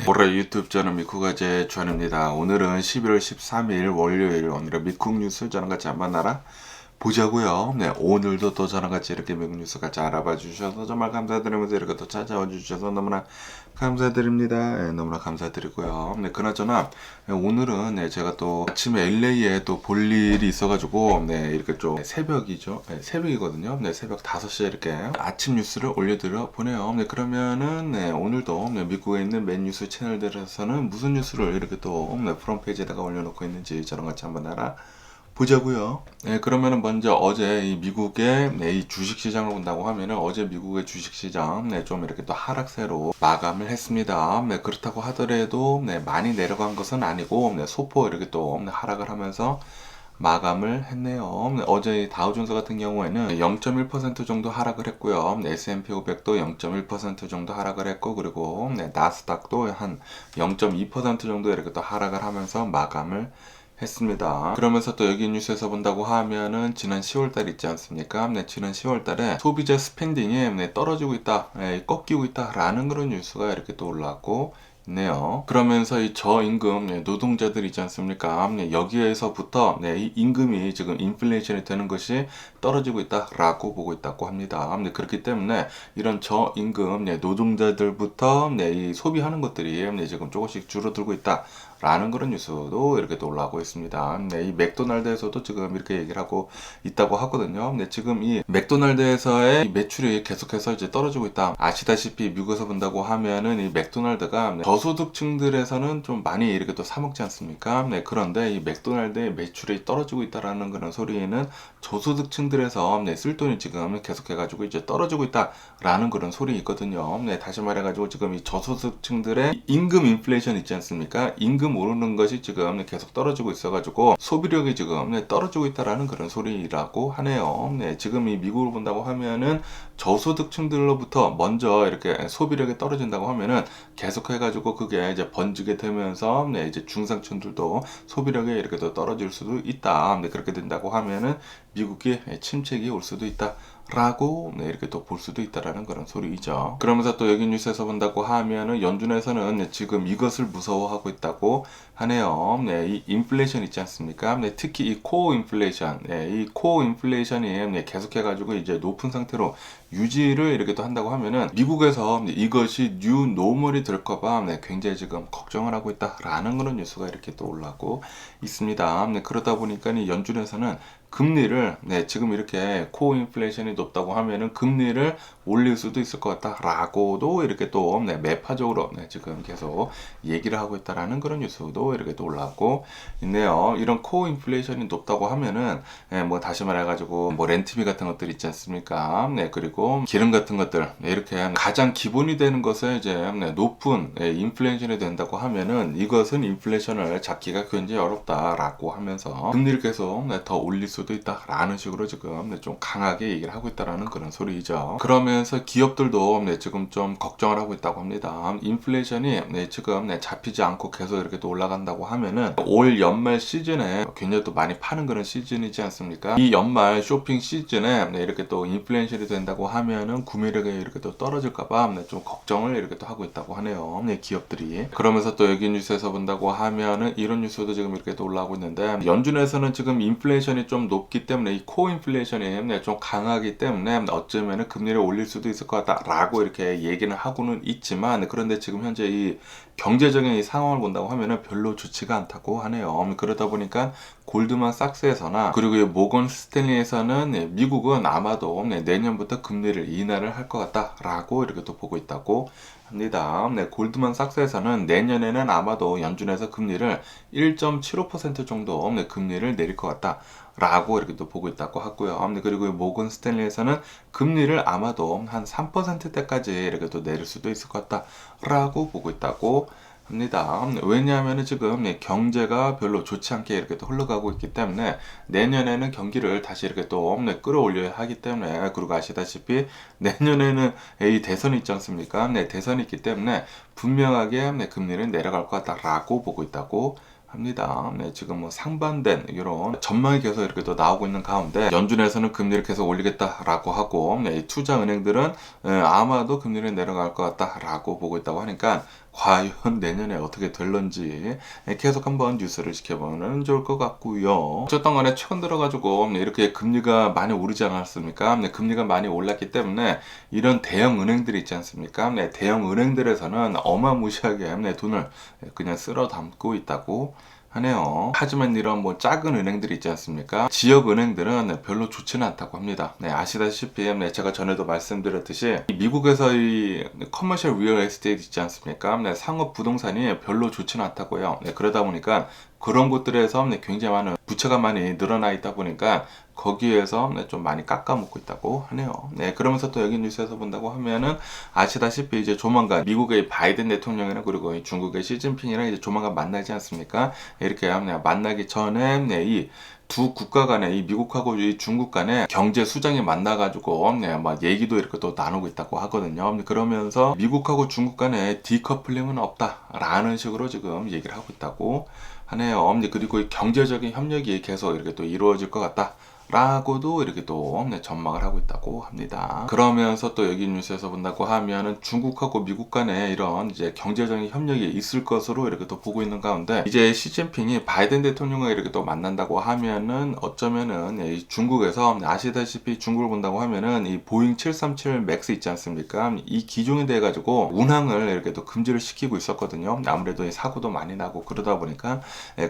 올해 유튜브 저는 미쿠가제 주한입니다. 오늘은 11월 13일 월요일, 오늘은 미국 뉴스 저랑 같이 한번 알아보자고요. 네, 오늘도 또 저랑 같이 이렇게 미국 뉴스 같이 알아봐 주셔서 정말 감사드리면서 이렇게 또 찾아와 주셔서 너무나 감사드립니다. 네, 너무나 감사드리고요. 네, 그나저나 오늘은 제가 또 아침에 LA에 또 볼 일이 있어가지고 이렇게 좀 새벽이죠. 새벽이거든요. 새벽 5시에 이렇게 아침 뉴스를 올려드려 보네요. 그러면은 오늘도 미국에 있는 맨 뉴스 채널들에서는 무슨 뉴스를 이렇게 또 프론트 페이지에다가 올려놓고 있는지 저랑 같이 한번 보자고요. 그러면은 먼저 어제 이 미국의 이 주식시장을 본다고 하면은 어제 미국의 주식시장 좀 이렇게 또 하락세로 마감을 했습니다. 그렇다고 하더라도 많이 내려간 것은 아니고 소폭 이렇게 또 하락을 하면서 마감을 했네요. 어제 다우존스 같은 경우에는 0.1% 정도 하락을 했고요. S&P 500도 0.1% 정도 하락을 했고, 그리고 나스닥도 한 0.2% 정도 이렇게 또 하락을 하면서 마감을 했습니다. 그러면서 또 여기 뉴스에서 본다고 하면은 지난 10월달 있지 않습니까? 지난 10월달에 소비자 스pen딩이 떨어지고 있다, 꺾이고 있다라는 그런 뉴스가 이렇게 또 올라왔고 있네요. 그러면서 이 저임금 노동자들 있지 않습니까? 여기에서부터 이 임금이 지금 인플레이션이 되는 것이 떨어지고 있다라고 보고 있다고 합니다. 그렇기 때문에 이런 저임금 노동자들부터 이 소비하는 것들이 지금 조금씩 줄어들고 있다. 라는 그런 뉴스도 이렇게 또 올라오고 있습니다. 이 맥도날드에서도 지금 이렇게 얘기를 하고 있다고 하거든요. 지금 이 맥도날드에서의 매출이 계속해서 이제 떨어지고 있다. 아시다시피 미국에서 본다고 하면은 이 맥도날드가 저소득층들에서는 좀 많이 이렇게 또 사먹지 않습니까? 그런데 이 맥도날드의 매출이 떨어지고 있다라는 그런 소리는 저소득층들에서 쓸 돈이 지금 계속해가지고 이제 떨어지고 있다라는 그런 소리 있거든요. 다시 말해가지고 지금 이 저소득층들의 임금 인플레이션 있지 않습니까? 임금 오르는 것이 지금 계속 떨어지고 있어가지고 소비력이 지금 떨어지고 있다라는 그런 소리라고 하네요. 지금 이 미국을 본다고 하면은 저소득층들로부터 먼저 이렇게 소비력이 떨어진다고 하면은 계속해가지고 그게 이제 번지게 되면서 이제 중상층들도 소비력이 이렇게 더 떨어질 수도 있다. 그렇게 된다고 하면은 미국이 침체기 올 수도 있다. 라고 이렇게 또 볼 수도 있다라는 그런 소리이죠. 그러면서 또 여기 뉴스에서 본다고 하면은 연준에서는 지금 이것을 무서워하고 있다고 하네요. 이 인플레이션 있지 않습니까? 특히 이 코어 인플레이션, 이 코어 인플레이션이 계속해가지고 이제 높은 상태로 유지를 이렇게 또 한다고 하면은 미국에서 이것이 뉴 노멀이 될까봐 굉장히 지금 걱정을 하고 있다라는 그런 뉴스가 이렇게 또 올라오고 있습니다. 그러다 보니까 이 연준에서는 금리를 지금 이렇게 코어 인플레이션이 높다고 하면은 금리를 올릴 수도 있을 것 같다라고도 이렇게 또 매파적으로 지금 계속 얘기를 하고 있다라는 그런 뉴스도 이렇게 또 올라오고 있네요. 이런 코어 인플레이션이 높다고 하면은 뭐 다시 말해가지고 뭐 렌트비 같은 것들 있지 않습니까? 그리고 기름 같은 것들 이렇게 가장 기본이 되는 것에 이제 높은 인플레이션이 된다고 하면은 이것은 인플레이션을 잡기가 굉장히 어렵다라고 하면서 금리를 계속 더 올릴 수도 있다라는 식으로 지금 좀 강하게 얘기를 하고 있다라는 그런 소리죠. 그러면서 기업들도 지금 좀 걱정을 하고 있다고 합니다. 인플레이션이 지금 잡히지 않고 계속 이렇게 또 올라간다고 하면은 올 연말 시즌에 굉장히 또 많이 파는 그런 시즌이지 않습니까? 이 연말 쇼핑 시즌에 이렇게 또 인플레이션이 된다고 하면은 구매력이 이렇게 또 떨어질까봐 좀 걱정을 이렇게 또 하고 있다고 하네요. 기업들이. 그러면서 또 여기 뉴스에서 본다고 하면은 이런 뉴스도 지금 이렇게 또 올라오고 있는데 연준에서는 지금 인플레이션이 좀 높기 때문에 이 코어 인플레이션이 좀 강하기 때문에 어쩌면은 금리를 올릴 수도 있을 것 같다라고 이렇게 얘기는 하고는 있지만 그런데 지금 현재 이 경제적인 이 상황을 본다고 하면은 별로 좋지가 않다고 하네요. 그러다 보니까 골드만삭스에서나 그리고 이 모건 스탠리에서는 미국은 아마도 내년부터 금리를 인하를 할 것 같다라고 이렇게 또 보고 있다고 합니다. 골드만삭스에서는 내년에는 아마도 연준에서 금리를 1.75% 정도 금리를 내릴 것 같다. 라고 이렇게 또 보고 있다고 하고요. 그리고 모건 스탠리에서는 금리를 아마도 한 3%대까지 이렇게 또 내릴 수도 있을 것 같다라고 보고 있다고 합니다. 왜냐하면 지금 경제가 별로 좋지 않게 이렇게 또 흘러가고 있기 때문에 내년에는 경기를 다시 이렇게 또 끌어올려야 하기 때문에 그리고 아시다시피 내년에는 이 대선이 있지 않습니까? 대선이 있기 때문에 분명하게 금리를 내려갈 것 같다라고 보고 있다고 합니다. 네, 지금 뭐 상반된 이런 전망이 계속 이렇게 또 나오고 있는 가운데 연준에서는 금리를 계속 올리겠다라고 하고 이 투자 은행들은 아마도 금리를 내려갈 것 같다라고 보고 있다고 하니까 과연 내년에 어떻게 될런지 계속 한번 뉴스를 지켜보면 좋을 것 같고요. 어쨌든 간에 최근 들어가지고 이렇게 금리가 많이 오르지 않았습니까? 금리가 많이 올랐기 때문에 이런 대형 은행들이 있지 않습니까? 대형 은행들에서는 어마무시하게 돈을 그냥 쓸어 담고 있다고 하네요. 하지만 이런 뭐 작은 은행들이 있지 않습니까? 지역 은행들은 별로 좋지는 않다고 합니다. 아시다시피 제가 전에도 말씀드렸듯이 미국에서 이 커머셜 리얼 에스테이트 있지 않습니까? 상업 부동산이 별로 좋지는 않다고요. 그러다 보니까 그런 곳들에서 굉장히 많은 부채가 많이 늘어나 있다 보니까 거기에서 좀 많이 깎아먹고 있다고 하네요. 그러면서 또 여기 뉴스에서 본다고 하면은 아시다시피 이제 조만간 미국의 바이든 대통령이랑 그리고 중국의 시진핑이랑 이제 조만간 만나지 않습니까? 이렇게 만나기 전에 이 두 국가 간에 이 미국하고 이 중국 간에 경제 수장이 만나가지고 막 얘기도 이렇게 또 나누고 있다고 하거든요. 그러면서 미국하고 중국 간에 디커플링은 없다라는 식으로 지금 얘기를 하고 있다고 하네요. 그리고 이 경제적인 협력이 계속 이렇게 또 이루어질 것 같다. 라고도 이렇게 또 전망을 하고 있다고 합니다. 그러면서 또 여기 뉴스에서 본다고 하면은 중국하고 미국 간에 이런 이제 경제적인 협력이 있을 것으로 이렇게 또 보고 있는 가운데 이제 시진핑이 바이든 대통령과 이렇게 또 만난다고 하면은 어쩌면은 이 중국에서 아시다시피 중국을 본다고 하면은 이 보잉 737 맥스 있지 않습니까? 이 기종에 대해 가지고 운항을 이렇게 또 금지를 시키고 있었거든요. 아무래도 이 사고도 많이 나고 그러다 보니까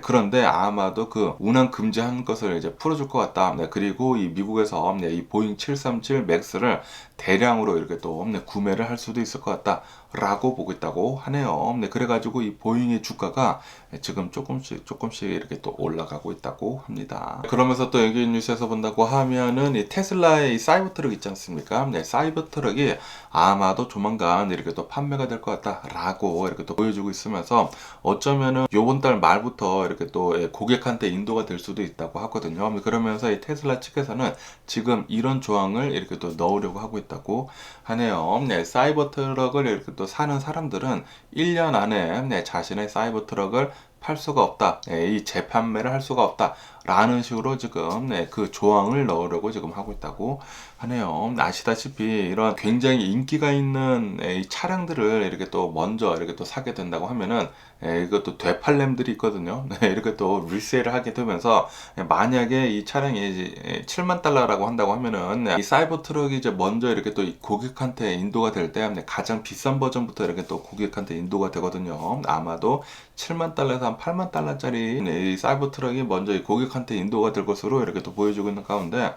그런데 아마도 그 운항 금지한 것을 이제 풀어줄 것 같다. 그리고 이 미국에서 이 보잉 737 맥스를 대량으로 이렇게 또 구매를 할 수도 있을 것 같다 라고 보고 있다고 하네요. 그래가지고 이 보잉의 주가가 지금 조금씩 이렇게 또 올라가고 있다고 합니다. 그러면서 또 여기 뉴스에서 본다고 하면은 이 테슬라의 이 사이버 트럭 있지 않습니까? 사이버 트럭이 아마도 조만간 이렇게 또 판매가 될 것 같다라고 이렇게 또 보여주고 있으면서 어쩌면은 요번 달 말부터 이렇게 또 고객한테 인도가 될 수도 있다고 하거든요. 그러면서 이 테슬라 측에서는 지금 이런 조항을 이렇게 또 넣으려고 하고 있다고 하네요. 사이버 트럭을 이렇게 또 사는 사람들은 1년 안에 자신의 사이버 트럭을 팔 수가 없다. 이 재판매를 할 수가 없다. 라는 식으로 지금 그 조항을 넣으려고 지금 하고 있다고 하네요. 아시다시피 이런 굉장히 인기가 있는 이 차량들을 이렇게 또 먼저 이렇게 또 사게 된다고 하면은 이것도 되팔렘들이 있거든요. 이렇게 또 리세일을 하게 되면서 만약에 이 차량이 7만 달러라고 한다고 하면은 이 사이버 트럭이 이제 먼저 이렇게 또 고객한테 인도가 될 때 가장 비싼 버전부터 이렇게 또 고객한테 인도가 되거든요. 아마도 7만 달러에서 한 8만 달러짜리 이 사이버 트럭이 먼저 이 고객한테 인도가 될 것으로 이렇게 또 보여주고 있는 가운데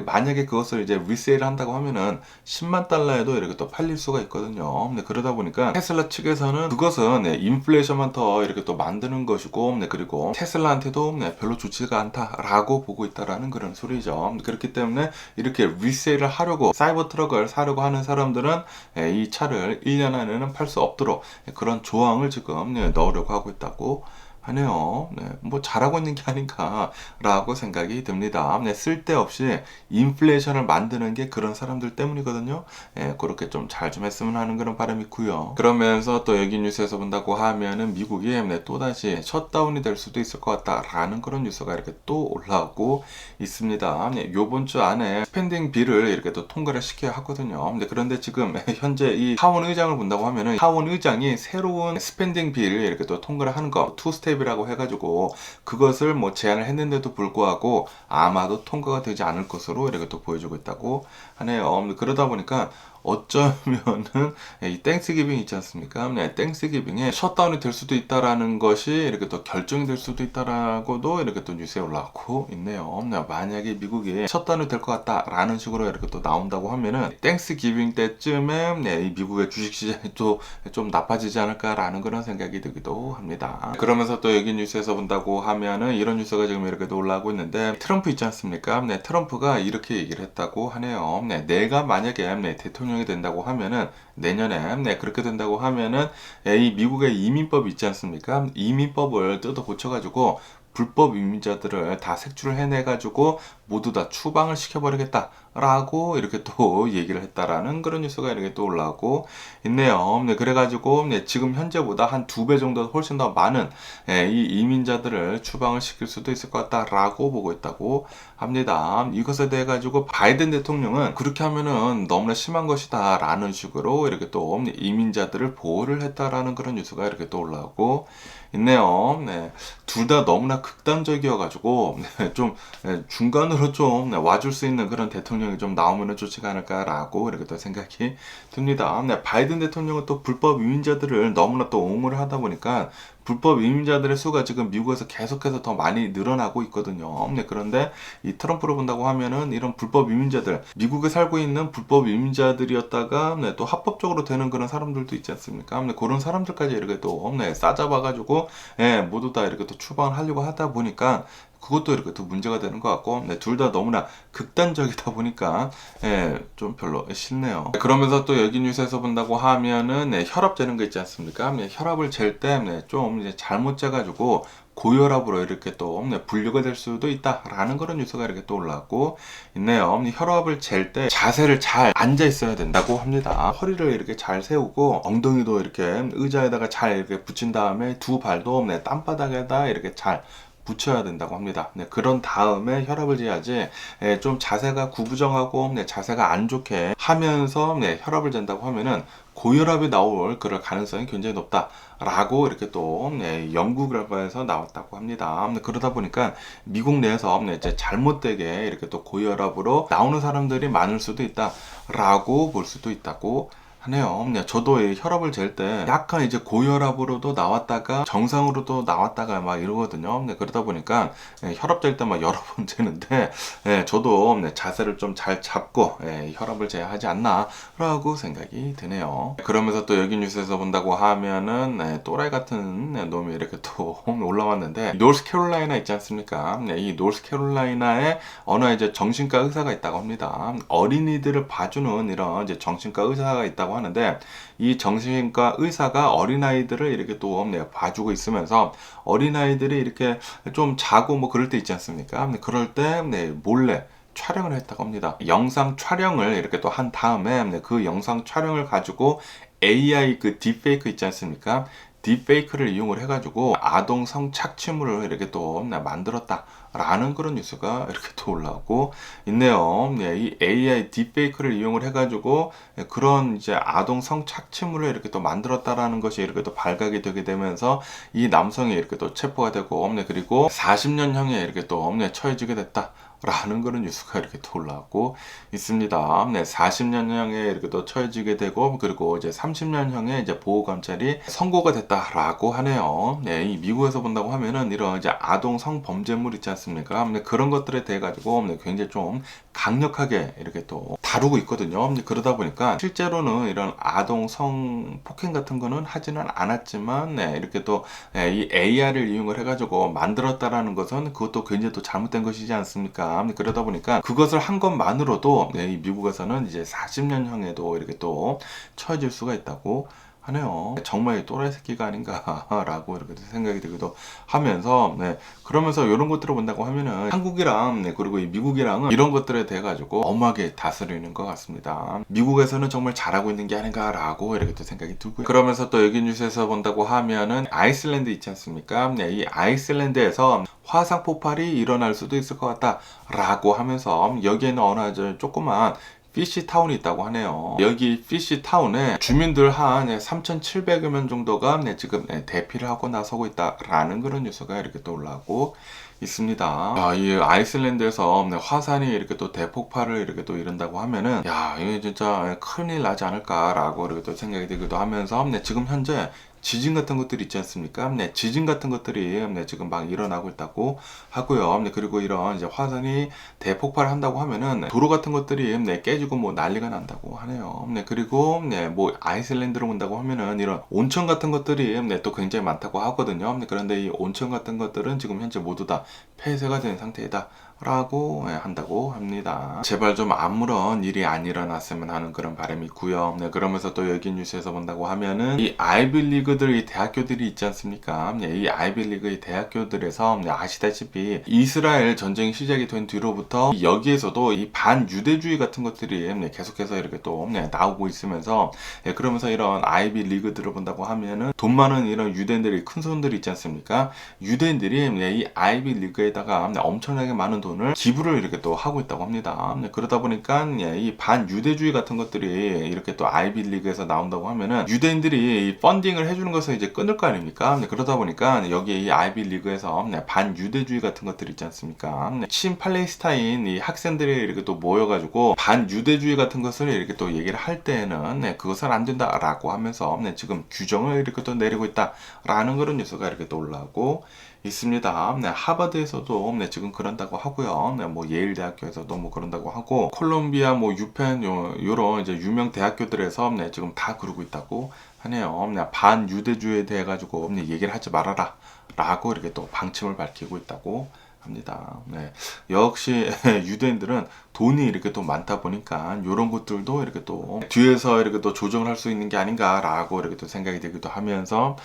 만약에 그것을 이제 리세일을 한다고 하면은 10만 달러에도 이렇게 또 팔릴 수가 있거든요. 그러다 보니까 테슬라 측에서는 그것은 인플레이션만 더 이렇게 또 만드는 것이고 그리고 테슬라한테도 별로 좋지가 않다라고 보고 있다라는 그런 소리죠. 그렇기 때문에 이렇게 리세일을 하려고 사이버 트럭을 사려고 하는 사람들은 이 차를 1년 안에는 팔 수 없도록 그런 조항을 지금 넣으려고 하고 있다고 하네요. 뭐 잘하고 있는 게 아닌가라고 생각이 듭니다. 쓸데없이 인플레이션을 만드는 게 그런 사람들 때문이거든요. 그렇게 좀 잘 좀 했으면 하는 그런 바람이 있고요. 그러면서 또 여기 뉴스에서 본다고 하면은 미국이 또다시 셧다운이 될 수도 있을 것 같다라는 그런 뉴스가 이렇게 또 올라오고 있습니다. 요번 주 안에 스펜딩 빌을 이렇게 또 통과를 시켜야 하거든요. 그런데 지금 현재 이 하원 의장을 본다고 하면은 하원 의장이 새로운 스펜딩 빌을 이렇게 또 통과를 하는 거 투 스텝이라고 해가지고 그것을 뭐 제안을 했는데도 불구하고 아마도 통과가 되지 않을 것으로 이렇게 또 보여주고 있다고 하네요. 그러다 보니까 어쩌면은 이 땡스기빙 있지 않습니까? 땡스기빙에 셧다운이 될 수도 있다라는 것이 이렇게 또 결정이 될 수도 있다라고도 이렇게 또 뉴스에 올라오고 있네요. 만약에 미국이 셧다운이 될 것 같다라는 식으로 이렇게 또 나온다고 하면은 땡스기빙 때쯤에 이 미국의 주식시장이 또 좀 나빠지지 않을까라는 그런 생각이 들기도 합니다. 그러면서 또 여기 뉴스에서 본다고 하면은 이런 뉴스가 지금 이렇게 또 올라오고 있는데 트럼프 있지 않습니까? 트럼프가 이렇게 얘기를 했다고 하네요. 내가 만약에 대통령이 된다고 하면은 내년에 그렇게 된다고 하면은 이 미국의 이민법 있지 않습니까? 이민법을 뜯어 고쳐가지고 불법 이민자들을 다 색출을 해내가지고 모두 다 추방을 시켜버리겠다라고 이렇게 또 얘기를 했다라는 그런 뉴스가 이렇게 또 올라오고 있네요. 네, 그래가지고 네, 지금 현재보다 한 2배 정도 훨씬 더 많은 이 이민자들을 추방을 시킬 수도 있을 것 같다라고 보고 있다고 합니다. 이것에 대해 가지고 바이든 대통령은 그렇게 하면은 너무나 심한 것이다라는 식으로 이렇게 또 이민자들을 보호를 했다라는 그런 뉴스가 이렇게 또 올라오고 있네요. 네. 둘 다 너무나 극단적이어가지고, 좀, 중간으로 좀 와줄 수 있는 그런 대통령이 좀 나오면 좋지 않을까라고 이렇게 또 생각이 듭니다. 네. 바이든 대통령은 또 불법 이민자들을 너무나 또 옹호를 하다 보니까 불법 이민자들의 수가 지금 미국에서 계속해서 더 많이 늘어나고 있거든요. 네, 그런데 이 트럼프로 본다고 하면은 이런 불법 이민자들, 미국에 살고 있는 불법 이민자들이었다가 네, 또 합법적으로 되는 그런 사람들도 있지 않습니까? 네, 그런 사람들까지 이렇게 또 네, 싸잡아가지고 모두 다 이렇게 또 추방을 하려고 하다 보니까 그것도 이렇게 또 문제가 되는 것 같고, 네, 둘 다 너무나 극단적이다 보니까, 좀 별로 싫네요. 그러면서 또 여기 뉴스에서 본다고 하면은, 네, 혈압 재는 거 있지 않습니까? 네, 혈압을 잴 때, 네, 좀 이제 잘못 재가지고, 고혈압으로 이렇게 또 분류가 될 수도 있다라는 그런 뉴스가 이렇게 또 올라왔고 있네요. 혈압을 잴 때 자세를 잘 앉아 있어야 된다고 합니다. 허리를 이렇게 잘 세우고 엉덩이도 이렇게 의자에다가 잘 이렇게 붙인 다음에 두 발도 땅바닥에다 이렇게 잘 붙여야 된다고 합니다. 네, 그런 다음에 혈압을 재야지 좀 자세가 구부정하고 자세가 안 좋게 하면서 혈압을 잰다고 하면은 고혈압이 나올 그럴 가능성이 굉장히 높다라고 이렇게 또 연구 결과에서 나왔다고 합니다. 그러다 보니까 미국 내에서 이제 잘못되게 이렇게 또 고혈압으로 나오는 사람들이 많을 수도 있다라고 볼 수도 있다고 하네요. 저도 이 혈압을 잴 때 약간 이제 고혈압으로도 나왔다가 정상으로도 나왔다가 막 이러거든요. 그러다 보니까 혈압 잴 때 막 여러 번 재는데 저도 자세를 좀 잘 잡고 혈압을 재야 하지 않나 라고 생각이 드네요. 그러면서 또 여기 뉴스에서 본다고 하면은 또라이 같은 놈이 이렇게 또 올라왔는데 노스캐롤라이나 있지 않습니까? 이 노스캐롤라이나에 어느 이제 정신과 의사가 있다고 합니다. 어린이들을 봐주는 이런 이제 정신과 의사가 있다고 하는데 이 정신과 의사가 어린아이들을 이렇게 또 봐주고 있으면서 어린아이들이 이렇게 좀 자고 뭐 그럴 때 있지 않습니까? 그럴 때 몰래 촬영을 했다고 합니다. 영상 촬영을 이렇게 또 한 다음에 그 영상 촬영을 가지고 AI 그 딥페이크 있지 않습니까? 딥페이크를 이용을 해가지고 아동 성착취물을 이렇게 또 만들었다라는 그런 뉴스가 이렇게 또 올라오고 있네요. 이 AI 딥페이크를 이용을 해가지고 그런 이제 아동 성착취물을 이렇게 또 만들었다라는 것이 이렇게 또 발각이 되게 되면서 이 남성이 이렇게 또 체포가 되고 그리고 40년형에 이렇게 또 처해지게 됐다. 라는 그런 뉴스가 이렇게 또 올라오고 있습니다. 40년형에 이렇게 또 처해지게 되고 그리고 이제 30년형에 이제 보호감찰이 선고가 됐다라고 하네요. 이 미국에서 본다고 하면은 이런 이제 아동 성범죄물 있지 않습니까? 그런 것들에 대해 가지고 굉장히 좀 강력하게 이렇게 또 다루고 있거든요. 그러다 보니까 실제로는 이런 아동 성폭행 같은 거는 하지는 않았지만 이렇게 또 이 AI를 이용을 해가지고 만들었다라는 것은 그것도 굉장히 또 잘못된 것이지 않습니까? 그러다 보니까 그것을 한 것만으로도 이 미국에서는 이제 40년형에도 이렇게 또 처해질 수가 있다고 하네요. 정말 또라이 새끼가 아닌가라고 이렇게 생각이 들기도 하면서 그러면서 이런 것들을 본다고 하면은 한국이랑 그리고 이 미국이랑은 이런 것들에 대해 가지고 엄하게 다스리는 것 같습니다. 미국에서는 정말 잘하고 있는 게 아닌가라고 이렇게 또 생각이 들고요. 그러면서 또 여기 뉴스에서 본다고 하면은 아이슬란드 있지 않습니까? 이 아이슬란드에서 화산 폭발이 일어날 수도 있을 것 같다라고 하면서 여기에는 어느 아주 조그만 피시타운이 있다고 하네요. 여기 피시타운에 주민들 한 3,700여 명 정도가 지금 대피를 하고 나서고 있다라는 그런 뉴스가 이렇게 또 올라오고 있습니다. 이 아이슬란드에서 화산이 이렇게 또 대폭발을 이렇게 또 이룬다고 하면은 이게 진짜 큰일 나지 않을까라고 이렇게 또 생각이 들기도 하면서 지금 현재 지진 같은 것들이 있지 않습니까? 지진 같은 것들이 지금 막 일어나고 있다고 하고요. 그리고 이런 이제 화산이 대폭발을 한다고 하면은 도로 같은 것들이 깨지고 뭐 난리가 난다고 하네요. 그리고 뭐 아이슬란드로 본다고 하면은 이런 온천 같은 것들이 또 굉장히 많다고 하거든요. 그런데 이 온천 같은 것들은 지금 현재 모두 다 폐쇄가 된 상태이다 라고 한다고 합니다. 제발 좀 아무런 일이 안 일어났으면 하는 그런 바람이 있고요. 그러면서 또 여기 뉴스에서 본다고 하면은 이 아이비리그들, 이 대학교들이 있지 않습니까? 이 아이비리그의 대학교들에서 아시다시피 이스라엘 전쟁이 시작이 된 뒤로부터 여기에서도 이 반유대주의 같은 것들이 계속해서 이렇게 또 나오고 있으면서 그러면서 이런 아이비리그들을 본다고 하면은 돈 많은 이런 유대인들이, 큰 손들이 있지 않습니까? 유대인들이 이 아이비리그에다가 엄청나게 많은 돈을 기부를 이렇게 또 하고 있다고 합니다. 그러다 보니까 이 반유대주의 같은 것들이 이렇게 또 아이비리그에서 나온다고 하면은 유대인들이 펀딩을 해주는 것을 이제 끊을 거 아닙니까? 그러다 보니까 여기 이 아이비리그에서 반유대주의 같은 것들이 있지 않습니까? 친팔레스타인 이 학생들이 이렇게 또 모여가지고 반유대주의 같은 것을 이렇게 또 얘기를 할 때에는 그것은 안 된다라고 하면서 지금 규정을 이렇게 또 내리고 있다라는 그런 뉴스가 이렇게 또 올라오고 있습니다. 하버드에서도 지금 그런다고 하고요. 뭐 예일 대학교에서도 뭐 그런다고 하고, 콜롬비아 뭐 유펜 요런 이제 유명 대학교들에서 지금 다 그러고 있다고 하네요. 반유대주의에 대해 가지고 얘기를 하지 말아라 라고 이렇게 또 방침을 밝히고 있다고 합니다. 역시 유대인들은 돈이 이렇게 또 많다 보니까 이런 것들도 이렇게 또 뒤에서 이렇게 또 조정을 할 수 있는 게 아닌가라고 이렇게 또 생각이 되기도 하면서,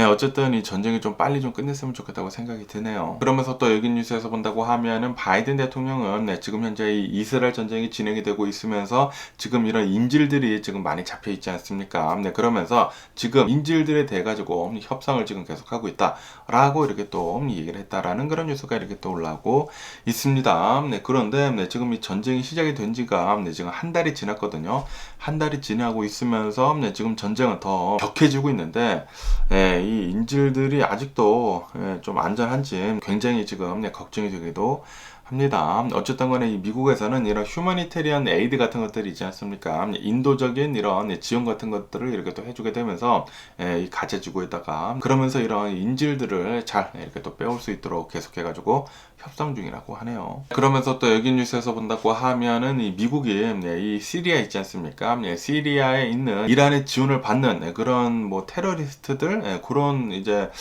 어쨌든 이 전쟁이 좀 빨리 좀 끝냈으면 좋겠다고 생각이 드네요. 그러면서 또 여기 뉴스에서 본다고 하면은 바이든 대통령은 지금 현재 이 이스라엘 전쟁이 진행이 되고 있으면서 지금 이런 인질들이 지금 많이 잡혀 있지 않습니까? 그러면서 지금 인질들에 대해 가지고 협상을 지금 계속하고 있다라고 이렇게 또 얘기를 했다라는 그런 뉴스가 이렇게 또 올라오고 있습니다. 그런데 지금 이 전쟁이 시작이 된 지가 지금 한 달이 지났거든요. 한 달이 지나고 있으면서 지금 전쟁은 더 격해지고 있는데, 이 인질들이 아직도 좀 안전한지 굉장히 지금 걱정이 되기도 합니다. 어쨌든 간에 이 미국에서는 이런 휴머니테리언 에이드 같은 것들이 있지 않습니까? 인도적인 이런 지원 같은 것들을 이렇게 또 해주게 되면서 이 가재지구에다가 그러면서 이런 인질들을 잘 이렇게 또 빼올 수 있도록 계속해가지고 협상 중이라고 하네요. 그러면서 또 여기 뉴스에서 본다고 하면은 이 미국이 이 시리아 있지 않습니까? 시리아에 있는 이란의 지원을 받는 그런 뭐 테러리스트들, 그런 이제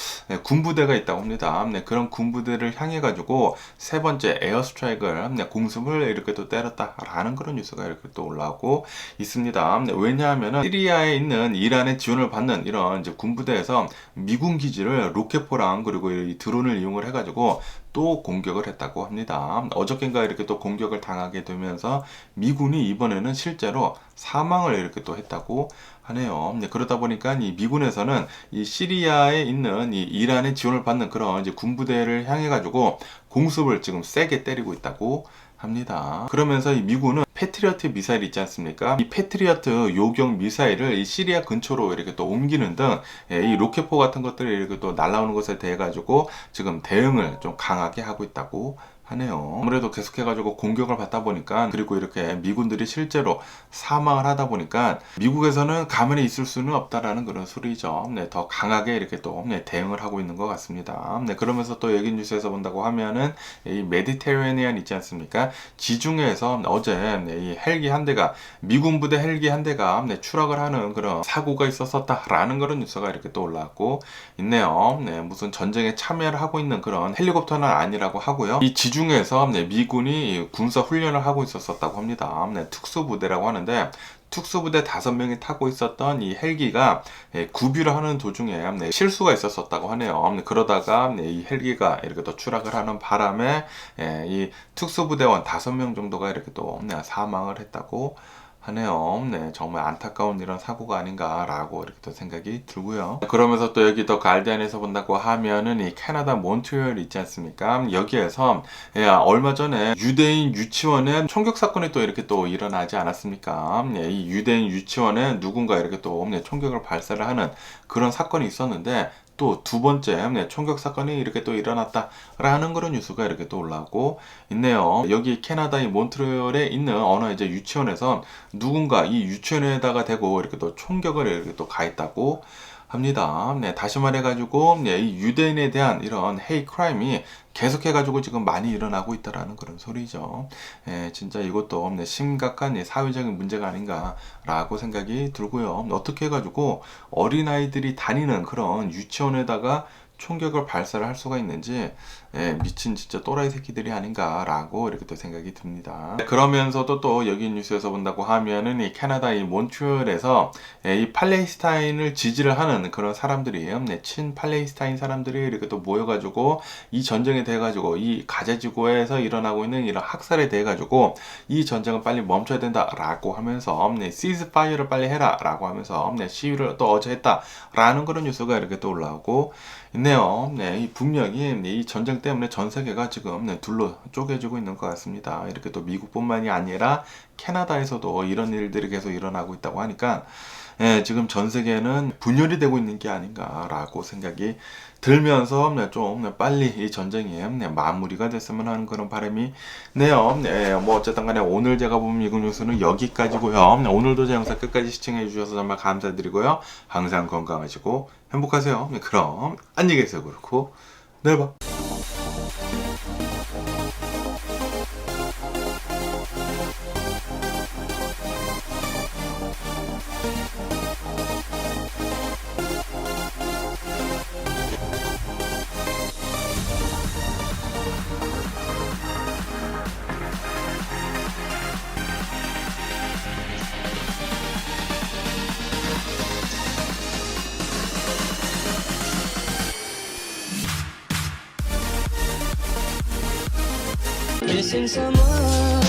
군부대가 있다고 합니다. 그런 군부대를 향해 가지고 세 번째 에어스트라이크를 공습을 이렇게 또 때렸다라는 그런 뉴스가 이렇게 또 올라오고 있습니다. 왜냐하면은 시리아에 있는 이란의 지원을 받는 이런 이제 군부대에서 미군 기지를 로켓포랑 그리고 이 드론을 이용을 해가지고 또 공격을 했다고 합니다. 어저께인가 이렇게 또 공격을 당하게 되면서 미군이 이번에는 실제로 사망을 이렇게 또 했다고 하네요. 그러다 보니까 이 미군에서는 이 시리아에 있는 이 이란의 지원을 받는 그런 이제 군부대를 향해 가지고 공습을 지금 세게 때리고 있다고 합니다. 그러면서 이 미군은 패트리어트 미사일 있지 않습니까? 이 패트리어트 요격 미사일을 이 시리아 근처로 이렇게 또 옮기는 등 이 로켓포 같은 것들이 이렇게 또 날아오는 것에 대해 가지고 지금 대응을 좀 강하게 하고 있다고 하네요. 아무래도 계속해가지고 공격을 받다 보니까, 그리고 이렇게 미군들이 실제로 사망을 하다 보니까 미국에서는 가만히 있을 수는 없다라는 그런 소리죠. 더 강하게 이렇게 또 대응을 하고 있는 것 같습니다. 그러면서 또 여기 뉴스에서 본다고 하면은 이 메디테레니안 있지 않습니까? 지중해에서 어제 이 헬기 한 대가, 미군 부대 헬기 한 대가 추락을 하는 그런 사고가 있었다라는 그런 뉴스가 이렇게 또 올라왔고 있네요. 무슨 전쟁에 참여를 하고 있는 그런 헬리콥터는 아니라고 하고요. 이 지중해에서 미군이 군사 훈련을 하고 있었다고 합니다. 특수부대라고 하는데, 특수부대 5명이 타고 있었던 이 헬기가 구비를 하는 도중에 실수가 있었다고 하네요. 그러다가 이 헬기가 이렇게 또 추락을 하는 바람에 이 특수부대원 5명 정도가 이렇게 또 사망을 했다고 하네요. 정말 안타까운 이런 사고가 아닌가라고 이렇게 또 생각이 들고요. 그러면서 또 여기 더 가디언에서 본다고 하면은 이 캐나다 몬트리올 있지 않습니까? 여기에서 얼마 전에 유대인 유치원에 총격 사건이 또 이렇게 또 일어나지 않았습니까? 이 유대인 유치원에 누군가 이렇게 또 총격을 발사를 하는 그런 사건이 있었는데, 또 두 번째 총격 사건이 이렇게 또 일어났다라는 그런 뉴스가 이렇게 또 올라오고 있네요. 여기 캐나다의 몬트리올에 있는 어느 이제 유치원에서 누군가 이 유치원에다가 대고 이렇게 또 총격을 이렇게 또 가했다고 합니다. 다시 말해가지고 이 유대인에 대한 이런 헤이 크라임이 계속해가지고 지금 많이 일어나고 있다라는 그런 소리죠. 진짜 이것도 심각한 사회적인 문제가 아닌가라고 생각이 들고요. 어떻게 해가지고 어린아이들이 다니는 그런 유치원에다가 총격을 발사를 할 수가 있는지 미친 진짜 또라이 새끼들이 아닌가라고 이렇게 또 생각이 듭니다. 그러면서도 또 여기 뉴스에서 본다고 하면은 이 캐나다 이 몬트리올에서 이 팔레스타인을 지지를 하는 그런 사람들이 친 팔레스타인 사람들이 이렇게 또 모여가지고 이 전쟁에 대해 가지고 이 가자지구에서 일어나고 있는 이런 학살에 대해 가지고 이 전쟁은 빨리 멈춰야 된다라고 하면서 시즈파이어를 빨리 해라라고 하면서 시위를 또 어제 했다라는 그런 뉴스가 이렇게 또 올라오고 있네요. 이 분명히 이 전쟁 때문에 전 세계가 지금 둘로 쪼개지고 있는 것 같습니다. 이렇게 또 미국뿐만이 아니라 캐나다에서도 이런 일들이 계속 일어나고 있다고 하니까 지금 전 세계는 분열이 되고 있는 게 아닌가라고 생각이 들면서 좀 빨리 이 전쟁이 마무리가 됐으면 하는 그런 바람이 네요. 뭐 어쨌든 간에 오늘 제가 본 미국 뉴스는 여기까지고요. 오늘도 제 영상 끝까지 시청해 주셔서 정말 감사드리고요. 항상 건강하시고 행복하세요. 그럼 안녕히 계세요. 그렇고 내일 봐. Missing someone